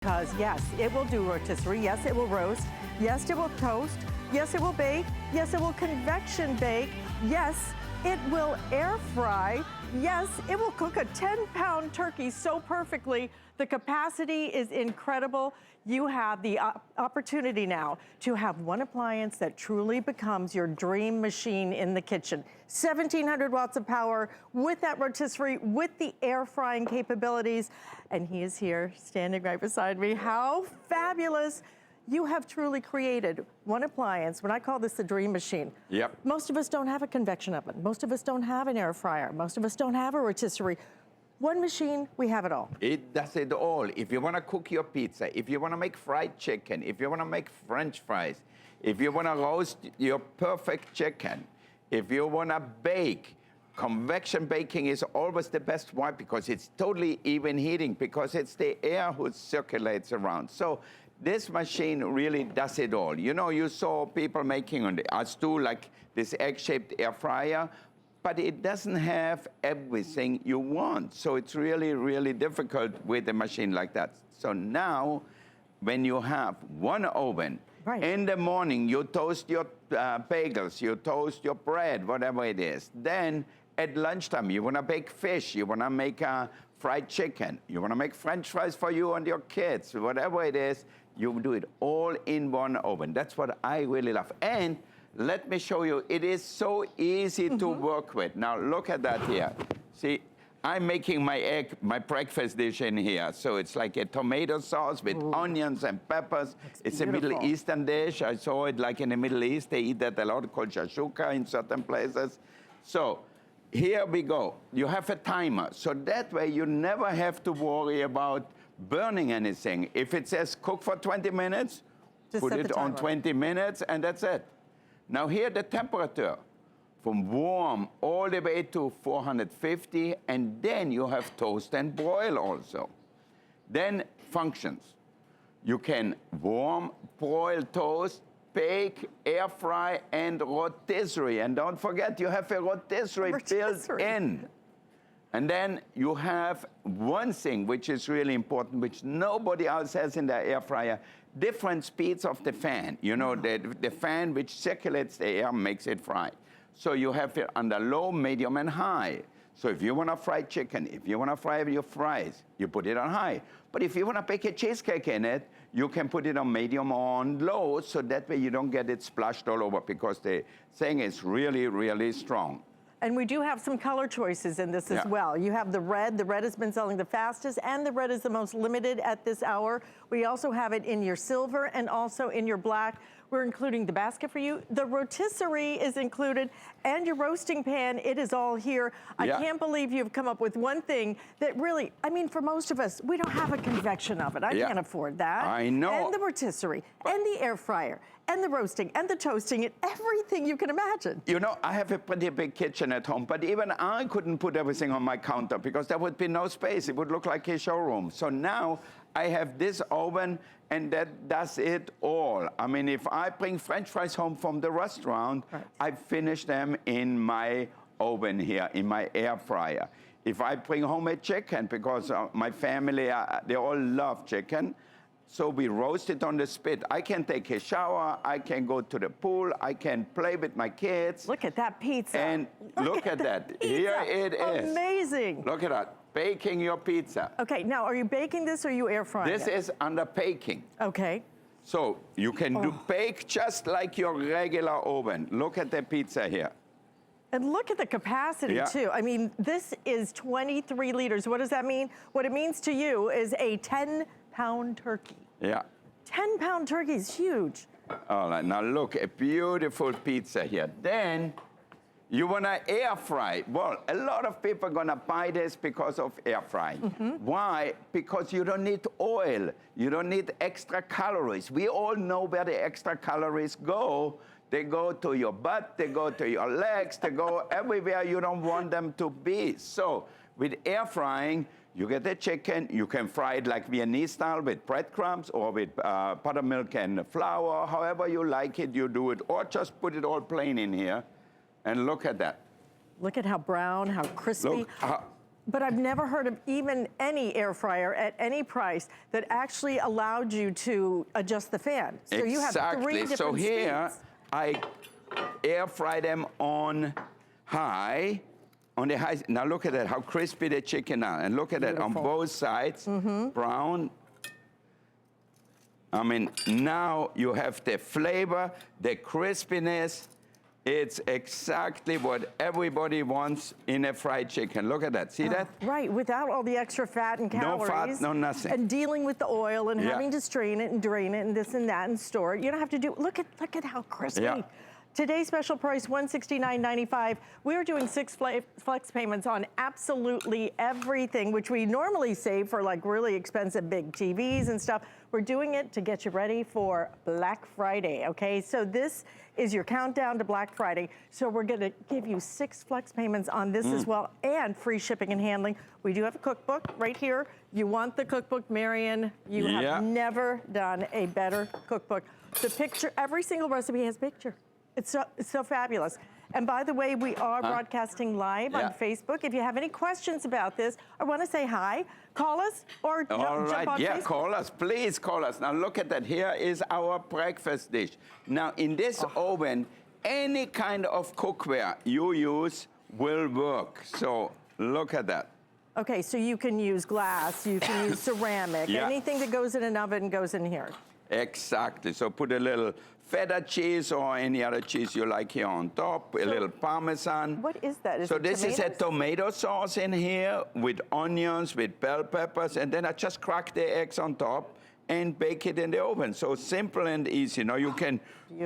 Because yes, it will do rotisserie, yes, it will roast, yes, it will toast, yes, it will bake, yes, it will convection bake, yes, it will air fry, yes, it will cook a 10-pound turkey so perfectly. The capacity is incredible. You have the opportunity now to have one appliance that truly becomes your dream machine in the kitchen. 1700 watts of power with that rotisserie, with the air frying capabilities. And he is here standing right beside me. How fabulous. You have truly created one appliance. When I call this the dream machine. Yep. Most of us don't have a convection oven. Most of us don't have an air fryer. Most of us don't have a rotisserie. One machine, we have it all. It does it all. If you want to cook your pizza, if you want to make fried chicken, if you want to make French fries, if you want to roast your perfect chicken, if you want to bake, convection baking is always the best. Why? Because it's totally even heating, because it's the air who circulates around. So this machine really does it all. You know, you saw people making on us too, like this egg-shaped air fryer, but it doesn't have everything you want. So it's really, really difficult with a machine like that. So now, when you have one oven, right. In the morning, you toast your bagels, you toast your bread, whatever it is. Then at lunchtime, you wanna bake fish, you wanna make fried chicken, you wanna make French fries for you and your kids, whatever it is, you do it all in one oven. That's what I really love. And let me show you, it is so easy to work with. Now look at that here. See, I'm making my breakfast dish in here. So it's like a tomato sauce with onions and peppers. It's beautiful. A Middle Eastern dish. I saw it like in the Middle East. They eat that a lot, called shashuka in certain places. So here we go. You have a timer. So that way you never have to worry about burning anything. If it says cook for 20 minutes, just put it on 20 minutes and that's it. Now here the temperature from warm all the way to 450, and then you have toast and broil also. Then functions. You can warm, broil, toast, bake, air fry, and rotisserie. And don't forget, you have a rotisserie built in. And then you have one thing which is really important, which nobody else has in their air fryer, different speeds of the fan. You know, the fan which circulates the air makes it fry. So you have it under low, medium, and high. So if you want to fry chicken, if you want to fry your fries, you put it on high. But if you want to bake a cheesecake in it, you can put it on medium or on low, so that way you don't get it splashed all over, because the thing is really, really strong. And we do have some color choices in this as well. You have the red. The red has been selling the fastest, and the red is the most limited at this hour. We also have it in your silver and also in your black. We're including the basket for you. The rotisserie is included, and your roasting pan, it is all here. I can't believe you've come up with one thing that really, I mean, for most of us, we don't have a convection oven. I can't afford that. I know. And the rotisserie, and the air fryer, and the roasting, and the toasting, and everything you can imagine. You know, I have a pretty big kitchen at home, but even I couldn't put everything on my counter because there would be no space. It would look like a showroom. So now I have this oven, and that does it all. I mean, if I bring French fries home from the restaurant, I finish them in my oven here, in my air fryer. If I bring home a chicken, because my family, they all love chicken, so we roast it on the spit. I can take a shower, I can go to the pool, I can play with my kids. Look at that pizza. And look at that. Here it is. Amazing. Look at that. Baking your pizza. Okay, now are you baking this or are you air frying This is under baking. Okay. So you can do bake just like your regular oven. Look at the pizza here. And look at the capacity too. I mean, this is 23 liters. What does that mean? What it means to you is a 10-pound turkey. Yeah. 10-pound turkey is huge. All right, now look, a beautiful pizza here. Then you wanna air fry. Well, a lot of people are gonna buy this because of air frying. Why? Because you don't need oil. You don't need extra calories. We all know where the extra calories go. They go to your butt, they go to your legs, they go everywhere you don't want them to be. So with air frying, you get the chicken, you can fry it like Viennese style with breadcrumbs or with buttermilk and flour, however you like it, you do it, or just put it all plain in here. And look at that. Look at how brown, how crispy. Look, But I've never heard of even any air fryer at any price that actually allowed you to adjust the fan. So exactly. you have 3 different So here, speeds. I air fry them on high. On the high, now look at that, how crispy the chicken are. And look at that, on both sides, brown. I mean, now you have the flavor, the crispiness. It's exactly what everybody wants in a fried chicken. Look at that, see that? Right, without all the extra fat and calories. No fat, no nothing. And dealing with the oil and having to strain it and drain it and this and that and store it. You don't have to do, look at how crispy. Yeah. Today's special price, $169.95. We're doing 6 flex payments on absolutely everything, which we normally save for like really expensive big TVs and stuff. We're doing it to get you ready for Black Friday, okay? So this is your countdown to Black Friday. So we're gonna give you 6 flex payments on this as well, and free shipping and handling. We do have a cookbook right here. You want the cookbook, Marion. You have never done a better cookbook. The picture, every single recipe has a picture. It's so fabulous. And by the way, we are broadcasting live on Facebook. If you have any questions about this or want to say hi, call us or jump on Facebook. Call us, please call us. Now look at that, here is our breakfast dish. Now in this oven, any kind of cookware you use will work. So look at that. Okay, so you can use glass, you can use ceramic, anything that goes in an oven goes in here. Exactly, so put a little feta cheese or any other cheese you like here on top, a little Parmesan. What is that? So this is a tomato sauce in here with onions, with bell peppers, and then I just crack the eggs on top and bake it in the oven. So simple and easy. Now you can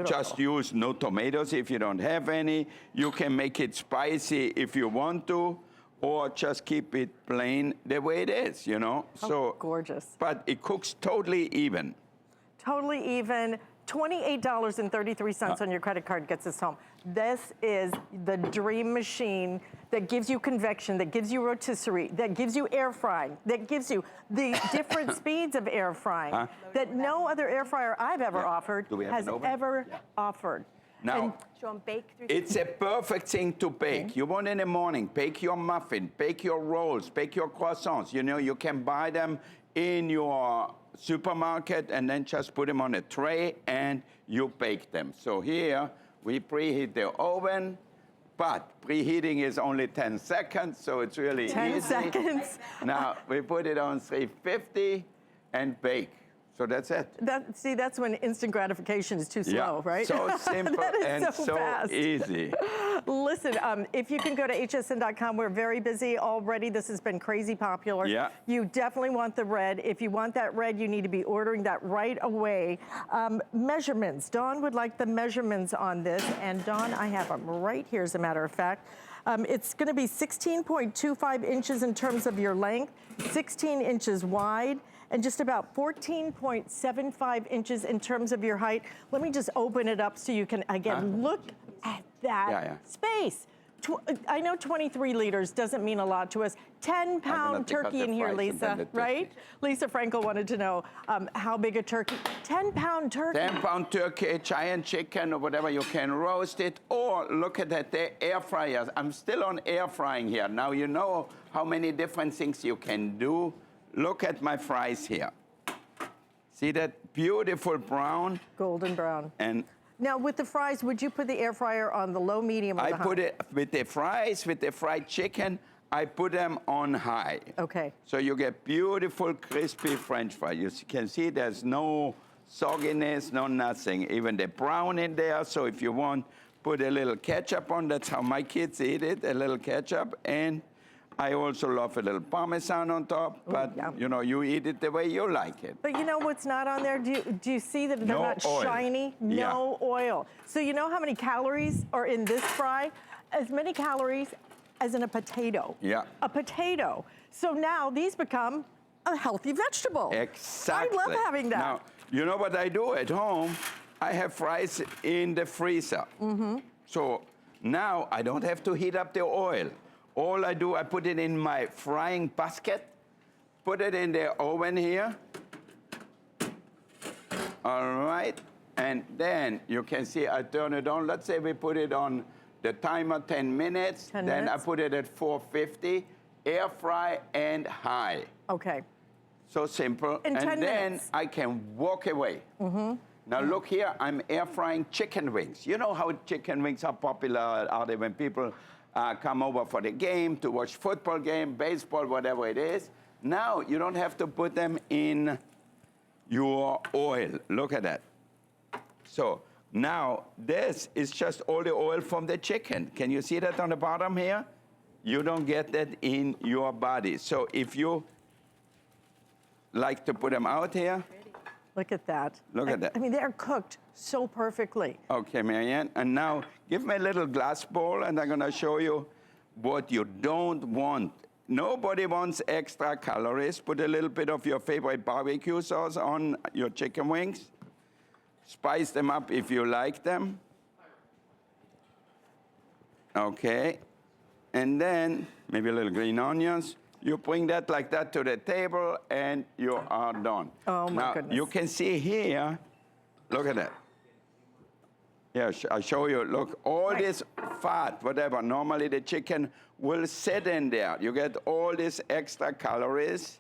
just use no tomatoes if you don't have any. You can make it spicy if you want to, or just keep it plain the way it is, you know? So gorgeous. But it cooks totally even. Totally even. $28.33 on your credit card gets us home. This is the dream machine that gives you convection, that gives you rotisserie, that gives you air frying, that gives you the different speeds of air frying that no other air fryer I've ever offered has ever offered. Now, it's a perfect thing to bake. You want in the morning, bake your muffin, bake your rolls, bake your croissants. You know, you can buy them in your supermarket and then just put them on a tray and you bake them. So here we preheat the oven, but preheating is only 10 seconds, so it's really easy. 10 seconds. Now we put it on 350 and bake. So that's it. See, that's when instant gratification is too slow, right? So simple and so fast. easy. Listen, if you can go to hsn.com, we're very busy already. This has been crazy popular. Yeah. You definitely want the red. If you want that red, you need to be ordering that right away. Measurements. Dawn would like the measurements on this. And Dawn, I have them right here, as a matter of fact. It's going to be 16.25 inches in terms of your length, 16 inches wide, and just about 14.75 inches in terms of your height. Let me just open it up so you can, again, look at that space. I know 23 liters doesn't mean a lot to us. 10-pound turkey in here, Lisa, right? Lisa Frankel wanted to know how big a turkey. 10-pound turkey. 10-pound turkey, giant chicken, or whatever. You can roast it. Or look at that, the air fryers. I'm still on air frying here. Now you know how many different things you can do. Look at my fries here. See that beautiful brown? Golden brown. And now with the fries, would you put the air fryer on the low, medium, or the high? I put it with the fries, with the fried chicken, I put them on high. Okay. So you get beautiful, crispy French fries. You can see there's no sogginess, no nothing. Even the brown in there, so if you want, put a little ketchup on. That's how my kids eat it, a little ketchup. And I also love a little Parmesan on top, but you know, you eat it the way you like it. But you know what's not on there? Do you see that they're not shiny? No oil. So you know how many calories are in this fry? As many calories as in a potato. Yeah. A potato. So now these become a healthy vegetable. Exactly. I love having that. Now, you know what I do at home? I have fries in the freezer. So now I don't have to heat up the oil. All I do, I put it in my frying basket, put it in the oven here. All right, and then you can see I turn it on. Let's say we put it on the timer 10 minutes. Then I put it at 450. air fry and high. Okay. So simple. In 10 and then minutes. I can walk away. Now look here, I'm air frying chicken wings. You know how chicken wings are popular are they when people come over for the game, to watch football game, baseball, whatever it is. Now you don't have to put them in your oil. Look at that. So now this is just all the oil from the chicken. Can you see that on the bottom here? You don't get that in your body. So if you like to put them out here. Look at that. Look at that. I mean, they're cooked so perfectly. Okay, Marianne. And now give me a little glass bowl, and I'm going to show you what you don't want. Nobody wants extra calories. Put a little bit of your favorite barbecue sauce on your chicken wings. Spice them up if you like them. Okay. And then maybe a little green onions. You bring that like that to the table, and you are done. Oh, my now, goodness. you can see here, look at that. Yeah, I'll show you. Look, all this fat, whatever, normally the chicken will sit in there. You get all these extra calories.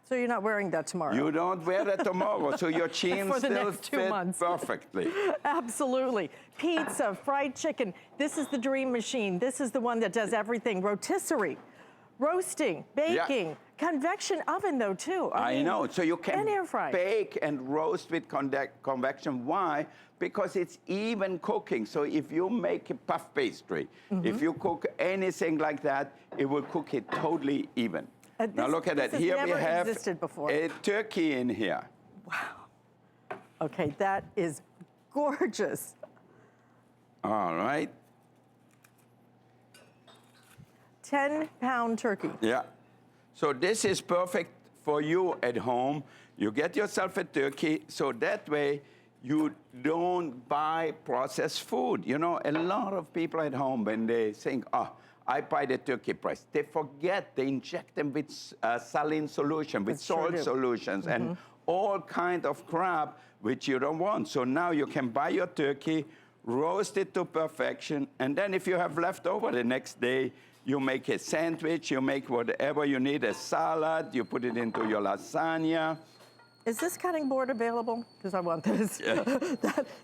So you're not wearing that tomorrow? You don't wear that tomorrow, so your jeans For the still next 2 fit months. perfectly. Absolutely. Pizza, fried chicken. This is the dream machine. This is the one that does everything. Rotisserie, roasting, baking, convection oven though too. I mean, know, so you can and air fry. bake and roast with convection. Why? Because it's even cooking. So if you make a puff pastry, if you cook anything like that, it will cook it totally even. Now look at that. This Here has we never have existed before. a turkey in here. Wow. Okay, that is gorgeous. All right. 10-pound turkey. Yeah. So this is perfect for you at home. You get yourself a turkey, so that way you don't buy processed food. You know, a lot of people at home, when they think, oh, I buy the turkey breast, they forget they inject them with saline solution, with salt solutions, and all kind of crap which you don't want. So now you can buy your turkey, roast it to perfection, and then if you have leftover the next day, you make a sandwich, you make whatever you need, a salad, you put it into your lasagna. Is this cutting board available? Because I want this. Yeah.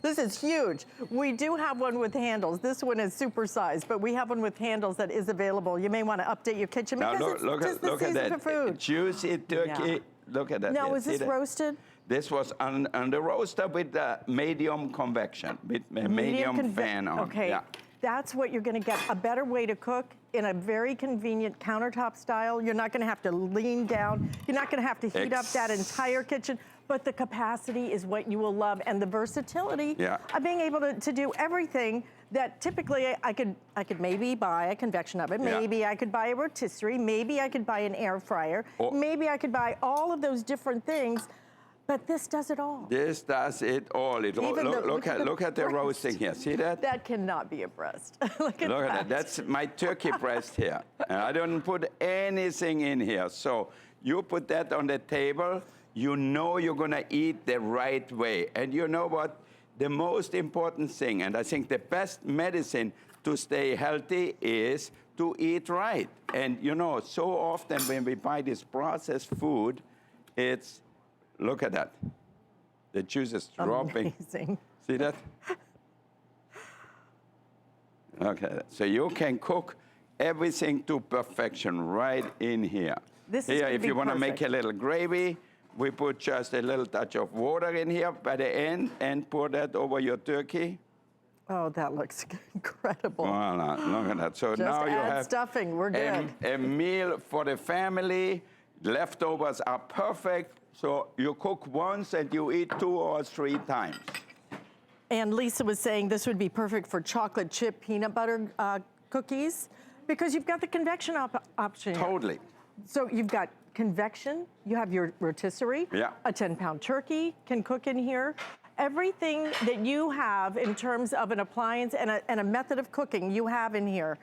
This is huge. We do have one with handles. This one is supersized, but we have one with handles that is available. You may want to update your kitchen Now because look it's just the at season that. for food. Juicy turkey. Yeah. Look at that. Now, there. was See this that? roasted? This was on the roaster with medium convection, with a medium fan on. Okay. Yeah. That's what you're going to get, a better way to cook in a very convenient countertop style. You're not going to have to lean down. You're not going to have to heat up that entire kitchen. But the capacity is what you will love, and the versatility of being able to do everything that typically I could maybe buy a convection oven, maybe I could buy a rotisserie, maybe I could buy an air fryer, maybe I could buy all of those different things. But this does it all. This does it all. Look at the roasting here. See that? That cannot be a breast. Look at that. That's my turkey breast here. And I don't put anything in here. So you put that on the table, you know you're going to eat the right way. And you know what? The most important thing, and I think the best medicine to stay healthy is to eat right. And you know, so often when we buy this processed food, it's look at that. The juice is dropping. Amazing. See that? Okay, so you can cook everything to perfection right in here. This is here, if you want to make a little gravy, we put just a little touch of water in here by the end and pour that over your turkey. Oh, that looks incredible. Voila, look at that. So just now you have stuffing, we're good. A meal for the family. Leftovers are perfect. So you cook once and you eat 2 or 3 times. And Lisa was saying this would be perfect for chocolate chip peanut butter cookies because you've got the convection option. Totally. So you've got convection, you have your rotisserie, a 10-pound turkey can cook in here. Everything that you have in terms of an appliance and a method of cooking you have in here.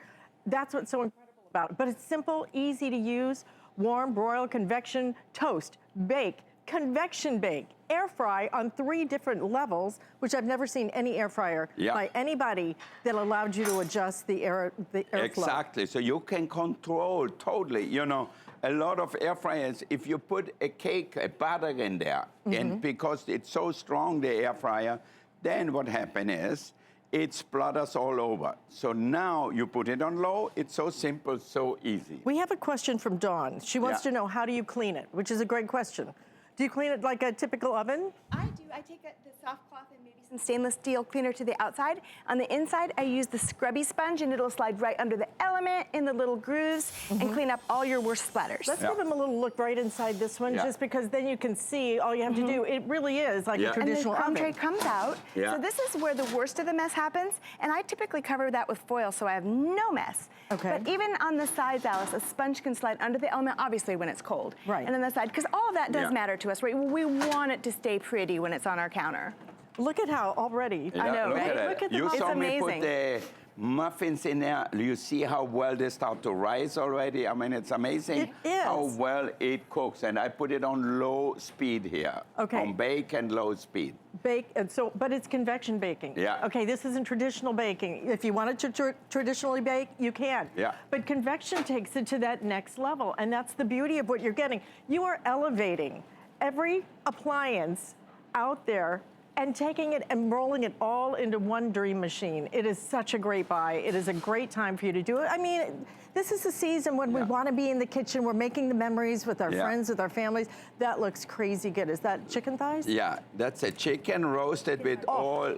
That's what's so incredible about it. But it's simple, easy to use. Warm, broil, convection, toast, bake, convection bake, air fry on 3 different levels, which I've never seen any air fryer by anybody that allowed you to adjust the airflow. Exactly. So you can control totally. You know, a lot of air fryers, if you put a cake, a butter in there, and because it's so strong, the air fryer, then what happens is it splutters all over. So now you put it on low. It's so simple, so easy. We have a question from Dawn. She wants to know, how do you clean it? Which is a great question. Do you clean it like a typical oven? I do. I take the soft cloth and maybe some stainless steel cleaner to the outside. On the inside, I use the scrubby sponge, and it'll slide right under the element in the little grooves and clean up all your worst splatters. Let's give them a little look right inside this one, just because then you can see all you have to do. It really is like a traditional oven. And the crumb oven. tray comes out. So this is where the worst of the mess happens, and I typically cover that with foil so I have no mess. But even on the sides, Alice, a sponge can slide under the element, obviously when it's cold. And then the side, because all of that does matter to us, right? We want it to stay pretty when it's on our counter. Look at how already. I know, right? Look at the You saw me amazing. put the muffins in there. You see how well they start to rise already? I mean, it's amazing how well it cooks. And I put it on low speed here. On bake and low speed. Bake, and so, but it's convection baking. Okay, this isn't traditional baking. If you want it to traditionally bake, you can. But convection takes it to that next level, and that's the beauty of what you're getting. You are elevating every appliance out there and taking it and rolling it all into one dream machine. It is such a great buy. It is a great time for you to do it. I mean, this is the season when we want to be in the kitchen. We're making the memories with our friends, with our families. That looks crazy good. Is that chicken thighs? Yeah, that's a chicken roasted with all,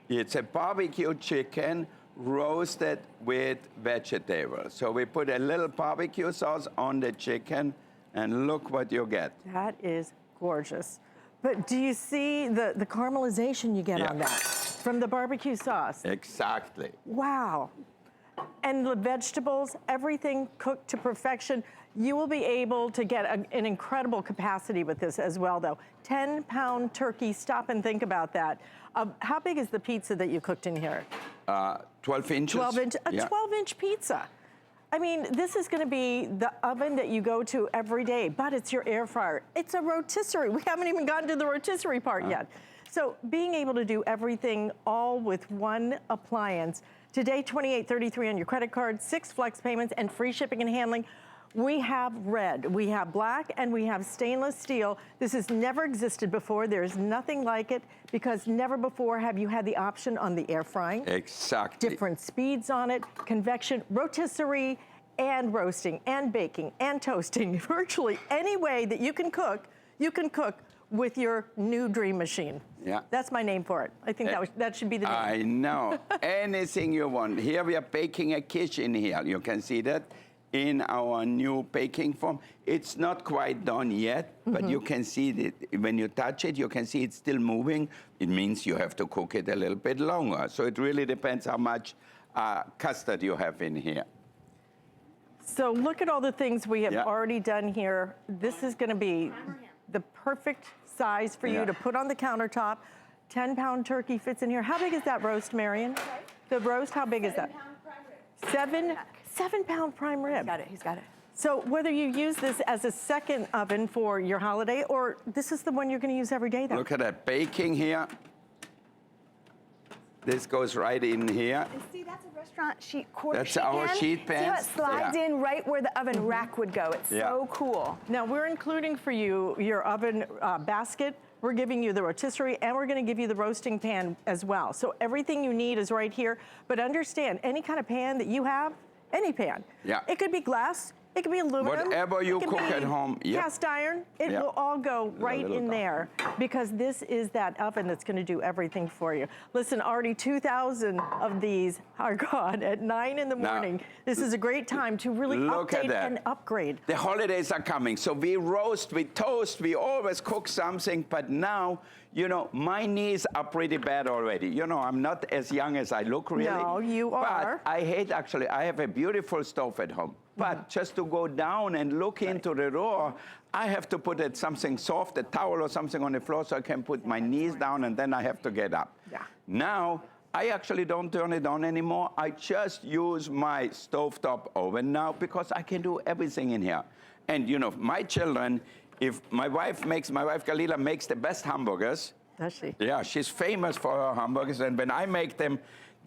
it's a barbecue chicken roasted with vegetables. So we put a little barbecue sauce on the chicken, and look what you get. That is gorgeous. But do you see the caramelization you get on that from the barbecue sauce? Exactly. Wow. And the vegetables, everything cooked to perfection. You will be able to get an incredible capacity with this as well, though. 10-pound turkey, stop and think about that. How big is the pizza that you cooked in here? 12 inches. 12-inch, a 12-inch pizza. I mean, this is going to be the oven that you go to every day, but it's your air fryer. It's a rotisserie. We haven't even gotten to the rotisserie part yet. So being able to do everything all with one appliance. Today, $28.33 on your credit card, 6 flex payments, and free shipping and handling. We have red, we have black, and we have stainless steel. This has never existed before. There's nothing like it, because never before have you had the option on the air frying. Exactly. Different speeds on it, convection, rotisserie, and roasting, and baking, and toasting. Virtually any way that you can cook with your new dream machine. That's my name for it. I think that should be the name. I know. Anything you want. Here we are baking a kitchen here. You can see that in our new baking form. It's not quite done yet, but you can see that when you touch it, you can see it's still moving. It means you have to cook it a little bit longer. So it really depends how much custard you have in here. So look at all the things we have already done here. This is going to be the perfect size for you to put on the countertop. 10-pound turkey fits in here. How big is that roast, Marion? The roast, how big is that? 7-pound prime rib. He's got it. So whether you use this as a second oven for your holiday, or this is the one you're going to use every day, though. Look at that baking here. This goes right in here. And see, that's a restaurant sheet quarter That's sheet our pan. sheet pan. See how it slides in right where the oven rack would go. It's so cool. Now we're including for you your oven basket. We're giving you the rotisserie, and we're going to give you the roasting pan as well. So everything you need is right here. But understand, any kind of pan that you have, any pan. It could be glass. It could be aluminum. Whatever you cook at home. Cast iron. It will all go right in there, because this is that oven that's going to do everything for you. Listen, already 2,000 of these are gone at 9 in the morning. This is a great time to really update and upgrade. The holidays are coming, so we roast, we toast, we always cook something, but now, you know, my knees are pretty bad already. You know, I'm not as young as I look, really. No, you are. But I hate, actually, I have a beautiful stove at home. But just to go down and look into the door, I have to put something soft, a towel or something on the floor, so I can put my knees down, and then I have to get up. Now, I actually don't turn it on anymore. I just use my stovetop oven now, because I can do everything in here. And, you know, my children, if my wife Galila makes the best hamburgers. Does she? Yeah, she's famous for her hamburgers, and when I make them,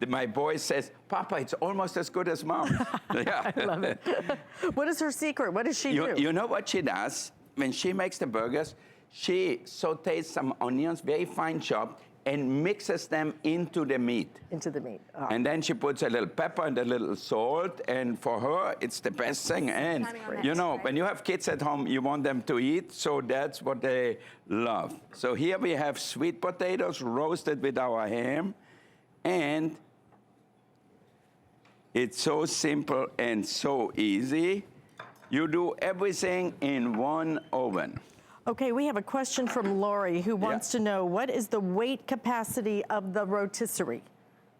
my boy says, Papa, it's almost as good as Mom. Yeah. I love it. What is her secret? What does she do? You know what she does? When she makes the burgers, she sautés some onions, very fine chopped, and mixes them into the meat. Into the meat. Oh. And then she puts a little pepper and a little salt, and for her, it's the best thing. And, you know, when you have kids at home, you want them to eat, so that's what they love. So here we have sweet potatoes roasted with our ham, and it's so simple and so easy. You do everything in one oven. Okay, we have a question from Lori who wants to know, what is the weight capacity of the rotisserie?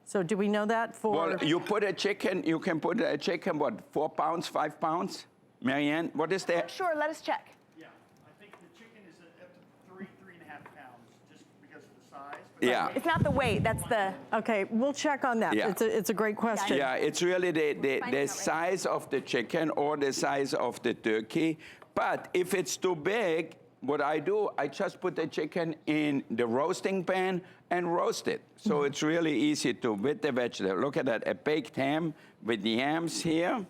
So do we know that for? Well, you put a chicken, you can put a chicken, what, 4 pounds, 5 pounds? Marianne, what is that? Sure, let us check. Yeah, I think the chicken is up to 3.5 pounds, just because of the size. But Yeah. It's not the weight, that's the... Okay, we'll check on that. Yeah. It's a great question. Yeah, it's really the size of the chicken or the size of the turkey. But if it's too big, what I do, I just put the chicken in the roasting pan and roast it. So it's really easy to, with the vegetable. Look at that, a baked ham with the yams here.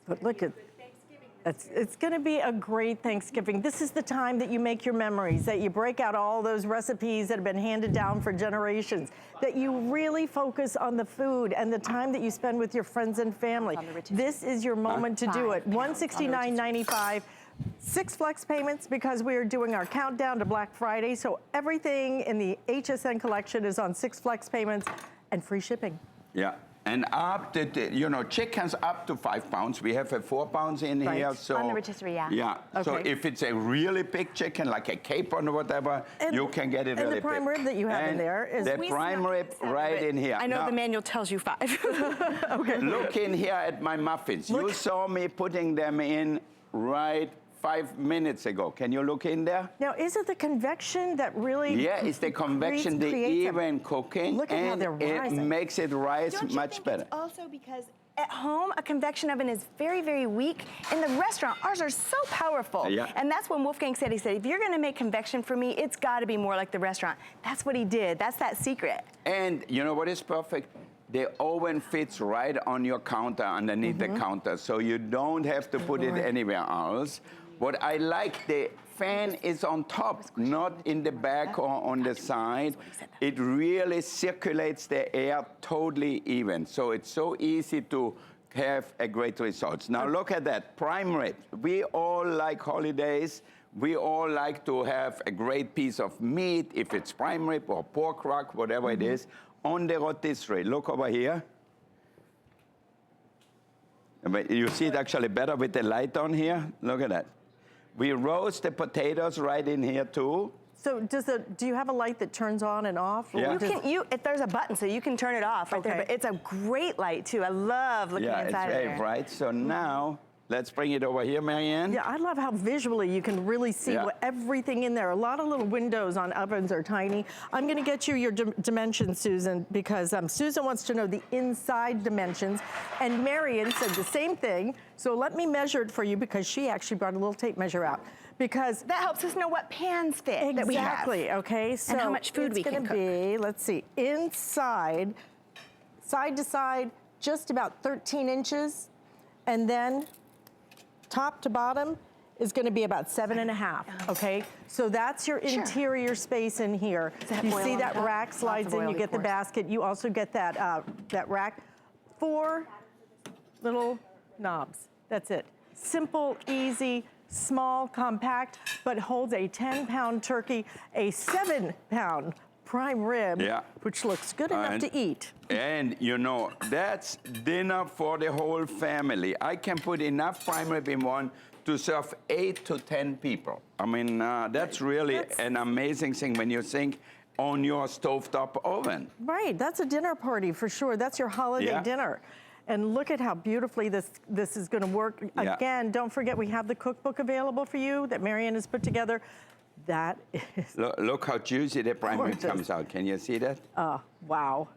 But look at, it's going to be a great Thanksgiving. This is the time that you make your memories, that you break out all those recipes that have been handed down for generations, that you really focus on the food and the time that you spend with your friends and family. This is your moment to do it. $169.95. 6 flex payments because we are doing our countdown to Black Friday. So everything in the HSN collection is on 6 flex payments and free shipping. Yeah. And up to, you know, chickens up to 5 pounds. We have a 4 pounds in here. So on the rotisserie, yeah. Yeah. Okay. So if it's a really big chicken, like a capon or whatever, you can get it really big. And the prime rib that you have in there is... The prime rib right in here. I know now, the manual tells you 5. Okay. Look in here at my muffins. You saw me putting them in right 5 minutes ago. Can you look in there? Now, is it the convection that really... Yeah, it's the convection, the even cooking, Look at how they're it rising. makes it rise Don't you much think better. It's also because at home, a convection oven is very, very weak. In the restaurant, ours are so powerful. Yeah. And that's when Wolfgang said, he said, if you're gonna make convection for me, it's gotta be more like the restaurant. That's what he did. That's that secret. And you know what is perfect? The oven fits right on your counter, underneath the counter, so you don't have to put it anywhere else. What I like, the fan is on top, not in the back or on the side. It really circulates the air totally even. So it's so easy to have a great result. Now look at that, prime rib. We all like holidays. We all like to have a great piece of meat, if it's prime rib or pork rack, whatever it is, on the rotisserie. Look over here. You see it actually better with the light on here? Look at that. We roast the potatoes right in here too. So do you have a light that turns on and off? Yeah. If there's a button, so you can turn it off right there, but it's a great light too. I love looking inside of there. Yeah, it's very bright. So now, let's bring it over here, Marianne. Yeah, I love how visually you can really see everything in there. A lot of little windows on ovens are tiny. I'm gonna get you your dimensions, Susan, because Susan wants to know the inside dimensions, and Marion said the same thing. So let me measure it for you because she actually brought a little tape measure out. Because that helps us know what pans fit that we have. Exactly, okay? So and how much food we can cook. It's gonna be, let's see, inside, side to side, just about 13 inches, and then top to bottom is going to be about 7.5, okay? So that's your interior space in here. You see that rack slides in, you get the basket. You also get that, that rack. 4 little knobs, that's it. Simple, easy, small, compact, but holds a 10-pound turkey, a 7-pound prime rib, which looks good enough to eat. And you know, that's dinner for the whole family. I can put enough prime rib in one to serve 8 to 10 people. I mean, that's really an amazing thing when you think on your stovetop oven. Right, that's a dinner party for sure. That's your holiday dinner. And look at how beautifully this is gonna work. Again, don't forget we have the cookbook available for you that Marianne has put together. That is Look how juicy the prime rib comes out. Can you see that? Wow.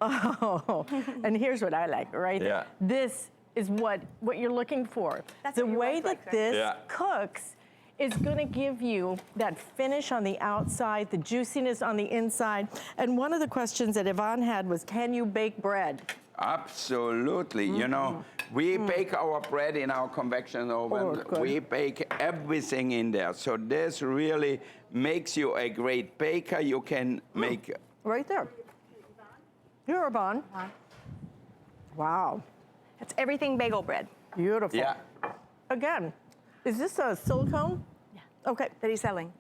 Oh, and here's what I like right there. This is what you're looking for. That's the what your way wife that likes, right? this Yeah. cooks is going to give you that finish on the outside, the juiciness on the inside. And one of the questions that Yvonne had was, can you bake bread? Absolutely. You know, we bake our bread in our convection oven. good. We bake everything in there. So this really makes you a great baker. You can make... Right there. Here, Yvonne. Wow. It's everything bagel bread. Beautiful. Yeah. Again, is this a silicone? Yeah. Okay. That he's selling.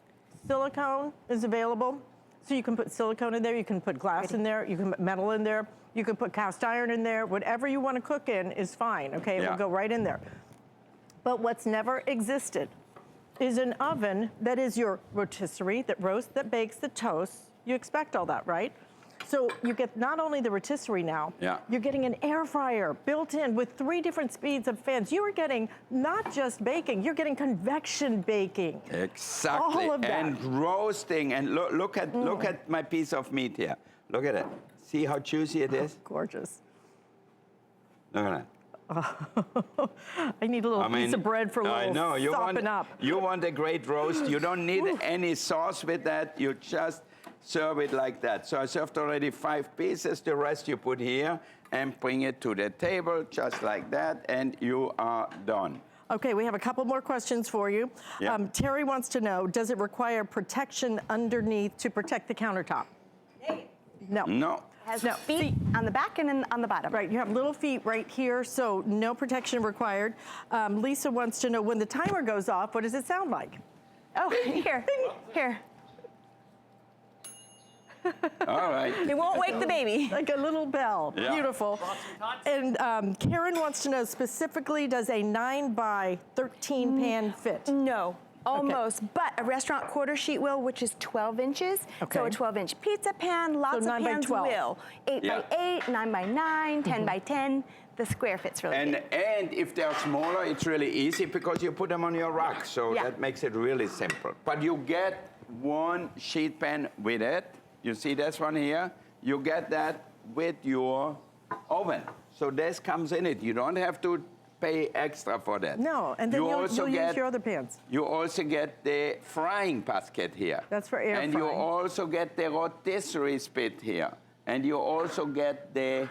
Silicone is available. So you can put silicone in there, you can put glass in there, you can put metal in there, you can put cast iron in there. Whatever you want to cook in is fine, okay? It will go right in there. But what's never existed is an oven that is your rotisserie, that roasts, that bakes, that toasts. You expect all that, right? So you get not only the rotisserie now, you're getting an air fryer built in with 3 different speeds of fans. You are getting not just baking, you're getting convection baking. Exactly. All of that. And roasting. And look at my piece of meat here. Look at it. See how juicy it is? Gorgeous. Look at that. I need a little piece of bread for a little I know. sopping up. You want a great roast. You don't need any sauce with that. You just serve it like that. So I served already 5 pieces. The rest you put here and bring it to the table just like that, and you are done. Okay, we have a couple more questions for you. Yeah. Terry wants to know, does it require protection underneath to protect the countertop? No. No. Has No. feet on the back and then on the bottom. Right, you have little feet right here, so no protection required. Lisa wants to know, when the timer goes off, what does it sound like? Oh, here, here. All right. It won't wake the baby. Like a little bell. Yeah. Beautiful. And Karen wants to know specifically, does a 9 by 13 pan fit? No, almost, but a restaurant quarter sheet will, which is 12 inches. Okay. So a 12-inch pizza pan, lots of 9 by pans 12. will. 8 by 8, 9 by 9, 10 by 10. The square fits really good. And if they're smaller, it's really easy because you put them on your rack. So that makes it really simple. But you get 1 sheet pan with it. You see this one here? You get that with your oven. So this comes in it. You don't have to pay extra for that. No, and then you'll use your other pans. You also get the frying basket here. That's for air And frying. you also get the rotisserie spit here. And you also get the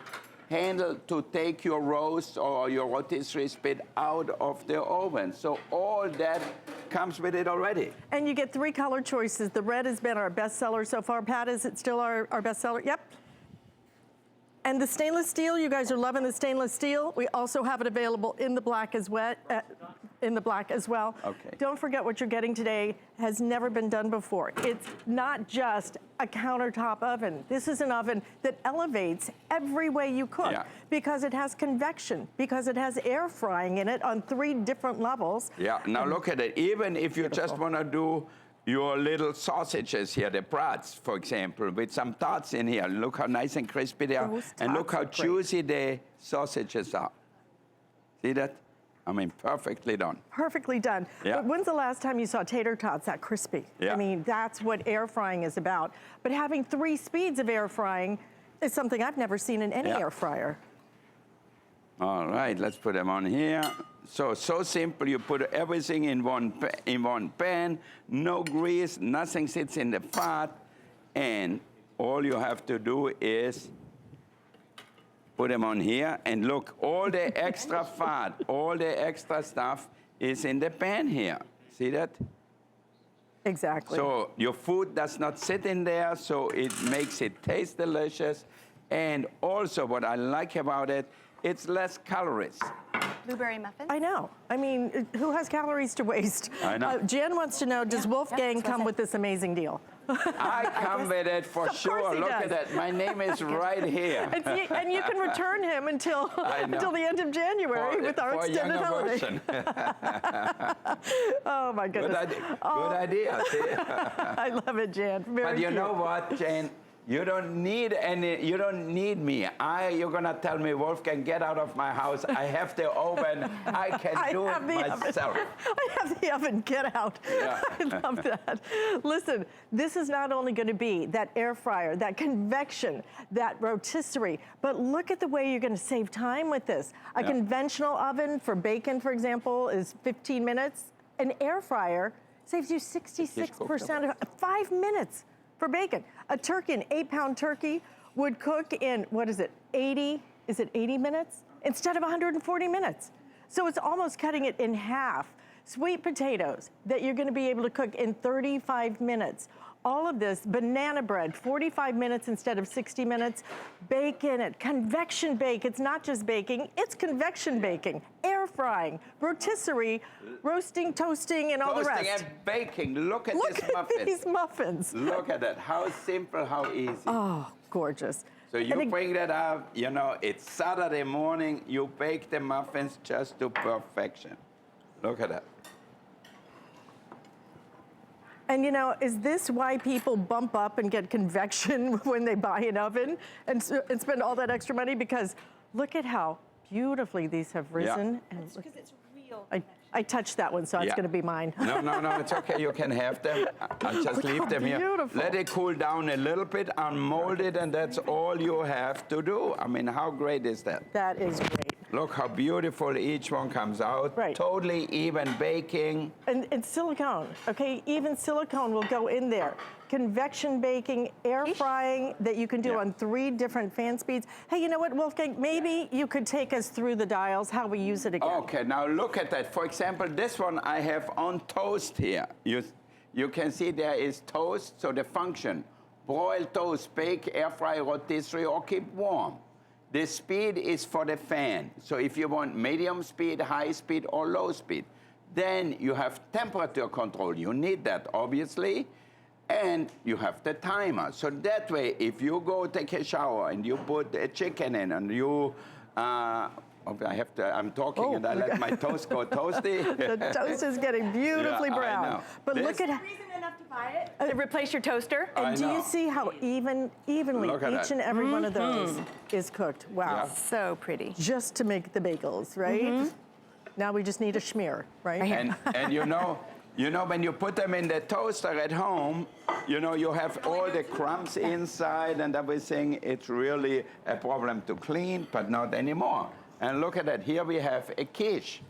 handle to take your roast or your rotisserie spit out of the oven. So all that comes with it already. And you get 3 color choices. The red has been our best seller so far. Pat, is it still our best seller? Yep. And the stainless steel, you guys are loving the stainless steel. We also have it available in the black as well. Okay. Don't forget what you're getting today has never been done before. It's not just a countertop oven. This is an oven that elevates every way you cook because it has convection, because it has air frying in it on 3 different levels. Yeah, now look at it. Even if you just want to do your little sausages here, the brats, for example, with some tots in here. Look how nice and crispy they are. And look how juicy the sausages are. See that? I mean, perfectly done. Perfectly done. Yeah. But when's the last time you saw tater tots that crispy? Yeah. I mean, that's what air frying is about. But having 3 speeds of air frying is something I've never seen in any air fryer. All right, let's put them on here. So simple. You put everything in one pan, no grease, nothing sits in the fat, and all you have to do is put them on here, and look, all the extra fat, all the extra stuff is in the pan here. See that? Exactly. So your food does not sit in there, so it makes it taste delicious. And also what I like about it, it's less calories. Blueberry muffins? I know. I mean, who has calories to waste? I know. Jen wants to know, does Wolfgang come with this amazing deal? I come with it for sure. Look at that. My name is right here. And you can return him until the end of January with our extended holiday. Version. Oh my goodness. Good idea. See? I love it, Jan. But you know what, Jane? You don't need you don't need me. You're gonna tell me, Wolfgang, get out of my house. I have the oven. I can do it myself. I have the oven, get out. Yeah. I love that. Listen, this is not only gonna be that air fryer, that convection, that rotisserie, but look at the way you're gonna save time with this. A conventional oven for bacon, for example, is 15 minutes. An air fryer saves you 66% of 5 minutes. For bacon. A turkey, an 8-pound turkey, would cook in, what is it, 80 minutes? Instead of 140 minutes. So it's almost cutting it in half. Sweet potatoes that you're gonna be able to cook in 35 minutes. All of this, banana bread, 45 minutes instead of 60 minutes. Bacon, convection bake, it's not just baking, it's convection baking, air frying, rotisserie, roasting, toasting, and all the rest. Toasting and baking, look at Look at these muffins. Look at that, how simple, how easy. Oh, gorgeous. So you bring that up, you know, it's Saturday morning, you bake the muffins just to perfection. Look at that. And you know, is this why people bump up and get convection when they buy an oven and spend all that extra money? Because look at how beautifully these have risen. Yeah. That's because it's real. I touched that one, so it's going to be mine. No, it's okay. You can have them. I'll just leave them here. Beautiful. Let it cool down a little bit, unmold it, and that's all you have to do. I mean, how great is that? That is great. Look how beautiful each one comes out. Right. Totally even baking. And silicone, okay? Even silicone will go in there. Convection baking, air frying that you can do on 3 different fan speeds. Hey, you know what, Wolfgang? Maybe you could take us through the dials, how we use it again. Okay, now look at that. For example, this one I have on toast here. You can see there is toast, so the function, broil, toast, bake, air fry, rotisserie, or keep warm. The speed is for the fan. So if you want medium speed, high speed, or low speed, then you have temperature control. You need that, obviously. And you have the timer. So that way, if you go take a shower and you put a chicken in and you, I'm talking and I let my toast go toasty. The toast is getting beautifully brown. I know. But look at Reason enough to buy it. To replace your toaster. And do you see how evenly each and every one of those is cooked? Wow. Yeah. So pretty. Just to make the bagels, right? Now we just need a schmear, right? And you know, when you put them in the toaster at home, you know, you have all the crumbs inside and everything. It's really a problem to clean, but not anymore. And look at that. Here we have a quiche.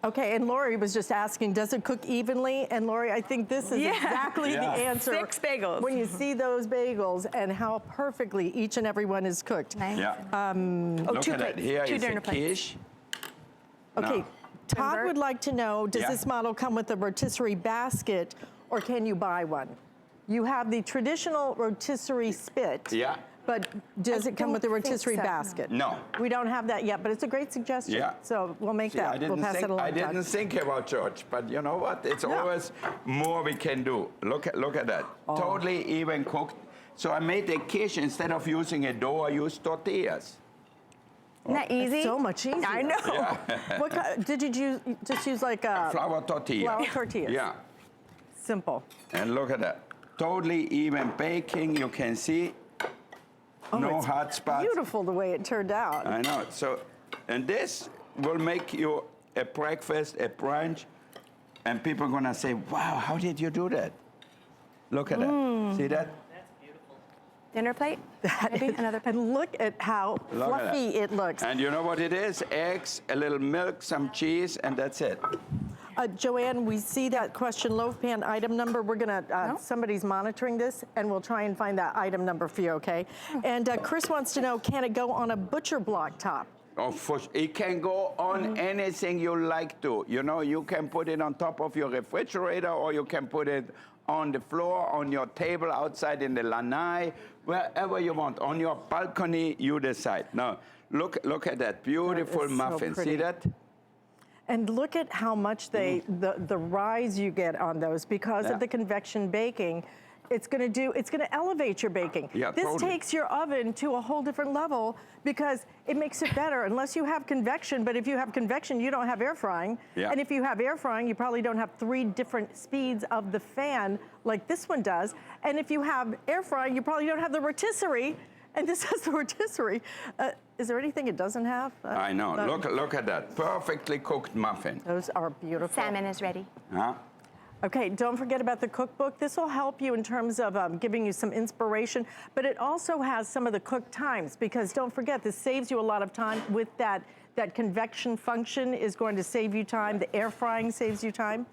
Okay, and Lori was just asking, does it cook evenly? And Lori, I think this is exactly the answer. 6 bagels. When you see those bagels and how perfectly each and every one is cooked. Nice. Yeah. Look 2 at that. plates. Here 2 is a dinner plates. quiche. Okay, No. Todd would like to know, does Yeah. this model come with a rotisserie basket or can you buy one? You have the traditional rotisserie spit. Yeah. But does it come with a don't think rotisserie so, no. basket? No. We don't have that yet, but it's a great suggestion. Yeah. So we'll make See, that. We'll pass it along. I didn't think about George, but you know what? It's always more we can do. Look at that. Totally even cooked. So I made a quiche. Instead of using a dough, I used tortillas. Isn't that easy? It's so much easier. I know. Yeah. What did you just use like a Flour tortilla. flour tortillas? Yeah. Simple. And look at that. Totally even baking. You can see. No it's hot spots. Beautiful the way it turned out. I know. So, and this will make you a breakfast, a brunch, and people are gonna say, "Wow, how did you do that?" Look at that. See that? Dinner plate? Maybe another plate. And look at how fluffy it looks. And you know what it is? Eggs, a little milk, some cheese, and that's it. Joanne, we see that question, loaf pan item number. We're gonna, somebody's monitoring this, and we'll try and find that item number for you, okay? And Chris wants to know, can it go on a butcher block top? Oh, it can go on anything you like to. You know, you can put it on top of your refrigerator, or you can put it on the floor, on your table, outside in the lanai, wherever you want. On your balcony, you decide. Now, look at that beautiful muffin. So see that? And look at how much the rise you get on those because of the convection baking. It's going to elevate your baking. Yeah, this totally. takes your oven to a whole different level because it makes it better unless you have convection. But if you have convection, you don't have air frying. Yeah. And if you have air frying, you probably don't have 3 different speeds of the fan like this one does. And if you have air frying, you probably don't have the rotisserie. And this has the rotisserie. Is there anything it doesn't have? I know. Look at that. Perfectly cooked muffin. Those are beautiful. Salmon is ready. Huh? Okay, don't forget about the cookbook. This will help you in terms of giving you some inspiration, but it also has some of the cook times because don't forget, this saves you a lot of time with that convection function is going to save you time. The air frying saves you time.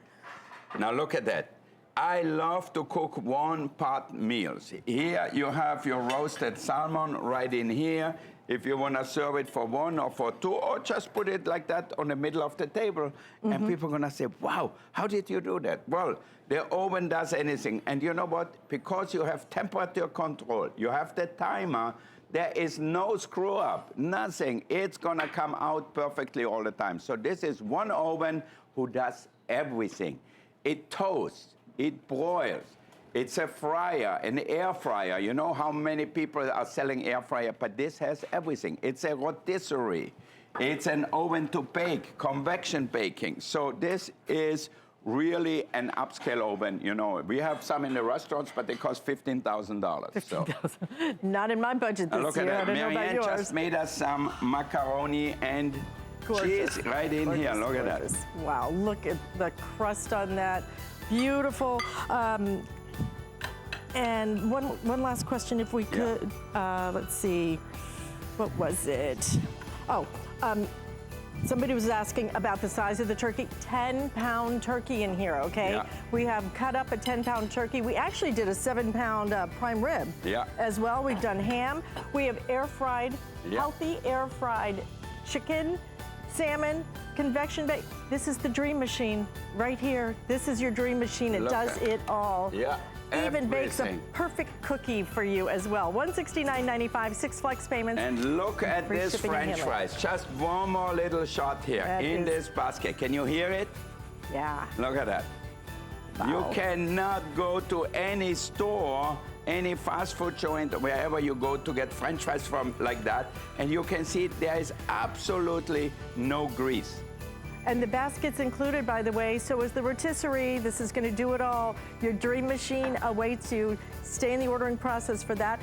Now look at that. I love to cook one-pot meals. Here you have your roasted salmon right in here. If you want to serve it for 1 or for 2, or just put it like that on the middle of the table, and people are going to say, wow, how did you do that? Well, the oven does anything. And you know what? Because you have temperature control, you have the timer, there is no screw up, nothing. It's going to come out perfectly all the time. So this is one oven who does everything. It toasts, it broils. It's a fryer, an air fryer. You know how many people are selling air fryer, but this has everything. It's a rotisserie. It's an oven to bake, convection baking. So this is really an upscale oven. You know, we have some in the restaurants, but they cost $15,000. $15,000. Not in my budget this look year. at that. I don't know about Marianne yours. just made us some macaroni and Gorgeous. cheese right in here. Look at that. Wow, look at the crust on that. Beautiful. And one last question, if we could. Let's see, what was it? Oh, somebody was asking about the size of the turkey. 10-pound turkey in here, okay? Yeah. We have cut up a 10-pound turkey. We actually did a 7-pound prime rib as well. We've done ham. We have air-fried, healthy air-fried chicken, salmon, convection bake. This is the dream machine right here. This is your dream machine. It does it all. Yeah. Even bakes a Everything. perfect cookie for you as well. $169.95, 6 flex payments. And look at free this shipping and French handling. fries. Just one more little shot here in this basket. Can you hear it? Yeah. Look at that. Wow. You cannot go to any store, any fast food joint, wherever you go to get French fries from like that, and you can see there is absolutely no grease. And the basket's included, by the way, so is the rotisserie. This is going to do it all. Your dream machine awaits you. Stay in the ordering process for that.